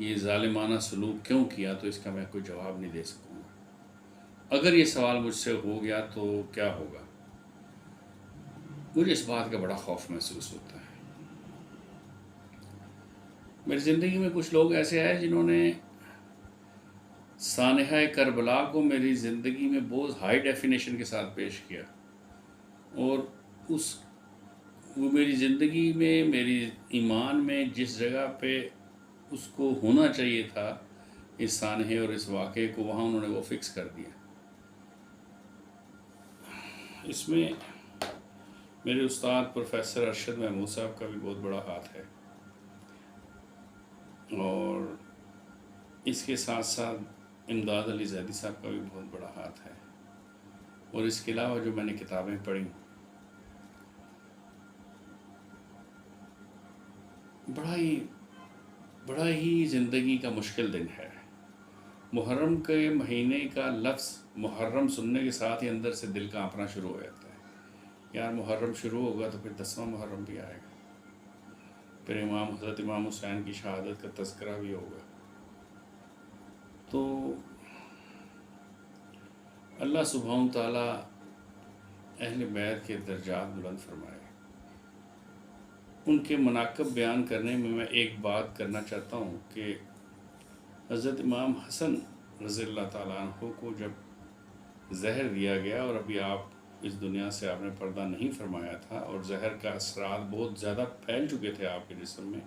یہ ظالمانہ سلوک کیوں کیا، تو اس کا میں کوئی جواب نہیں دے سکوں گا۔ اگر یہ سوال مجھ سے ہو گیا تو کیا ہوگا؟ مجھے اس بات کا بڑا خوف محسوس ہوتا ہے۔ میری زندگی میں کچھ لوگ ایسے آئے جنہوں نے سانحہ کربلا کو میری زندگی میں بہت ہائی ڈیفینیشن کے ساتھ پیش کیا، اور وہ میری زندگی میں، میری ایمان میں جس جگہ پہ اس کو ہونا چاہیے تھا، اس سانحے اور اس واقعے کو، وہاں انہوں نے وہ فکس کر دیا۔ اس میں میرے استاد پروفیسر ارشد محمود صاحب کا بھی بہت بڑا ہاتھ ہے، اور اس کے ساتھ ساتھ امداد علی زیدی صاحب کا بھی بہت بڑا ہاتھ ہے، اور اس کے علاوہ جو میں نے کتابیں پڑھی، بڑا ہی زندگی کا مشکل دن ہے۔ محرم کے مہینے کا لفظ محرم سننے کے ساتھ ہی اندر سے دل کانپنا شروع ہو جاتا ہے، یار محرم شروع ہوگا تو پھر 10واں محرم بھی آئے گا، پھر حضرت امام حسین کی شہادت کا تذکرہ بھی ہوگا۔ تو اللہ سبحانہ تعالیٰ اہل بیت کے درجات بلند فرمائے۔ ان کے مناقب بیان کرنے میں ایک بات کرنا چاہتا ہوں کہ حضرت امام حسن رضی اللہ تعالیٰ عنہ کو جب زہر دیا گیا، اور ابھی آپ اس دنیا سے آپ نے پردہ نہیں فرمایا تھا، اور زہر کا اثرات بہت زیادہ پھیل چکے تھے آپ کے جسم میں،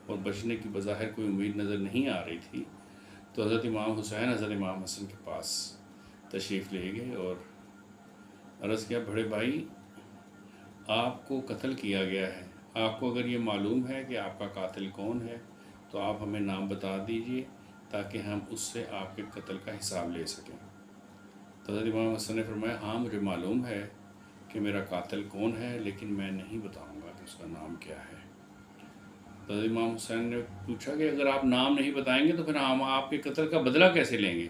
اور بچنے کی بظاہر کوئی امید نظر نہیں آ رہی تھی، تو حضرت امام حسین حضرت امام حسن کے پاس تشریف لے گئے اور عرض کیا، بڑے بھائی آپ کو قتل کیا گیا ہے، آپ کو اگر یہ معلوم ہے کہ آپ کا قاتل کون ہے تو آپ ہمیں نام بتا دیجئے تاکہ ہم اس سے آپ کے قتل کا حساب لے سکیں۔ تو حضرت امام حسن نے فرمایا، ہاں مجھے معلوم ہے کہ میرا قاتل کون ہے، لیکن میں نہیں بتاؤں گا کہ اس کا نام کیا ہے۔ تو حضرت امام حسین نے پوچھا کہ اگر آپ نام نہیں بتائیں گے تو پھر ہم آپ کے قتل کا بدلہ کیسے لیں گے؟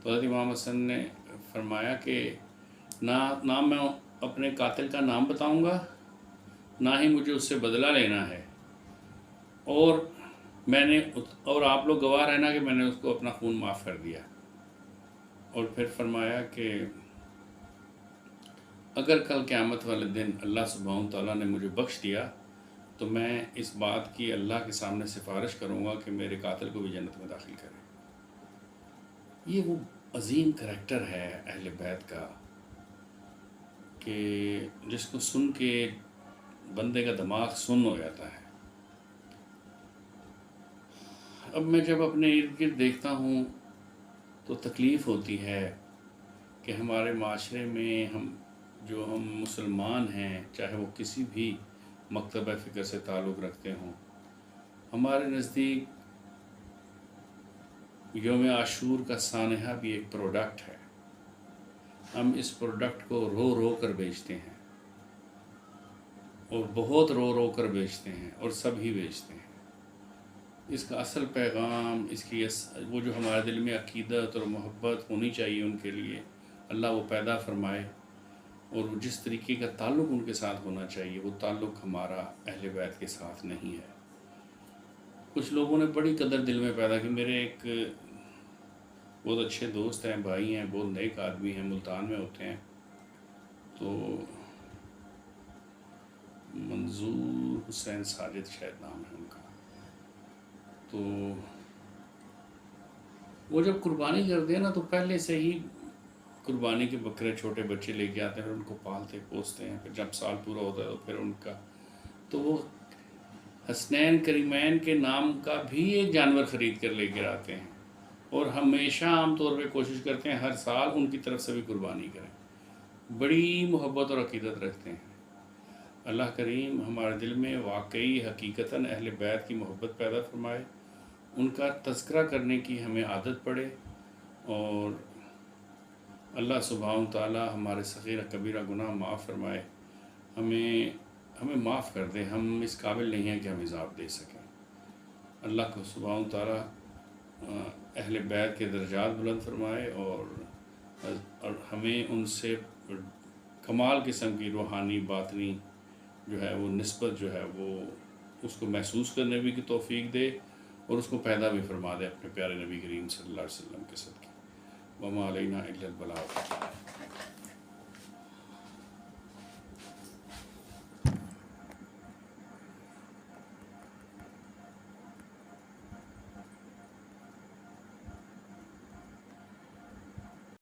تو حضرت امام حسن نے فرمایا کہ نہ میں اپنے قاتل کا نام بتاؤں گا، نہ ہی مجھے اس سے بدلہ لینا ہے، اور آپ لوگ گواہ رہنا کہ میں نے اس کو اپنا خون معاف کر دیا۔ اور پھر فرمایا کہ اگر کل قیامت والے دن اللہ سبحانہ تعالیٰ نے مجھے بخش دیا تو میں اس بات کی اللہ کے سامنے سفارش کروں گا کہ میرے قاتل کو بھی جنت میں داخل کرے۔ یہ وہ عظیم کریکٹر ہے اہل بیت کا کہ جس کو سن کے بندے کا دماغ سن ہو جاتا ہے۔ اب میں جب اپنے ارد گرد دیکھتا ہوں تو تکلیف ہوتی ہے کہ ہمارے معاشرے میں ہم مسلمان ہیں، چاہے وہ کسی بھی مکتبہ فکر سے تعلق رکھتے ہوں، ہمارے نزدیک یوم عاشور کا سانحہ بھی ایک پروڈکٹ ہے۔ ہم اس پروڈکٹ کو رو رو کر بیچتے ہیں، اور بہت رو رو کر بیچتے ہیں، اور سب ہی بیچتے ہیں۔ اس کا اصل پیغام، وہ جو ہمارے دل میں عقیدت اور محبت ہونی چاہیے ان کے لیے، اللہ وہ پیدا فرمائے، اور جس طریقے کا تعلق ان کے ساتھ ہونا چاہیے وہ تعلق ہمارا اہل بیت کے ساتھ نہیں ہے۔ کچھ لوگوں نے بڑی قدر دل میں پیدا کی۔ میرے ایک بہت اچھے دوست ہیں، بھائی ہیں، بہت نیک آدمی ہیں، ملتان میں ہوتے ہیں، تو منظور حسین ساجد شاید نام ہے ان کا، تو وہ جب قربانی کرتے ہیں نا تو پہلے سے ہی قربانی کے بکرے چھوٹے بچے لے کے آتے ہیں، پھر ان کو پالتے پوستے ہیں، پھر جب سال پورا ہوتا ہے تو پھر ان کا، تو وہ حسنین کریمین کے نام کا بھی ایک جانور خرید کر لے کر آتے ہیں، اور ہمیشہ عام طور پہ کوشش کرتے ہیں ہر سال ان کی طرف سے بھی قربانی کریں۔ بڑی محبت اور عقیدت رکھتے ہیں۔ اللہ کریم ہمارے دل میں واقعی حقیقتاً اہل بیت کی محبت پیدا فرمائے، ان کا تذکرہ کرنے کی ہمیں عادت پڑے، اور اللہ سبحانہ تعالیٰ ہمارے صغیرہ کبیرہ گناہ معاف فرمائے، ہمیں معاف کر دے۔ ہم اس قابل نہیں ہیں کہ ہم عذاب دے سکیں۔ اللہ کو سبحانہ تعالیٰ اہل بیت کے درجات بلند فرمائے، اور ہمیں ان سے کمال قسم کی روحانی باطنی جو ہے وہ نسبت جو ہے وہ اس کو محسوس کرنے بھی کی توفیق دے، اور اس کو پیدا بھی فرما دے اپنے پیارے نبی کریم صلی اللہ علیہ وسلم کے صدقے۔ وما علینا الا البلاغ۔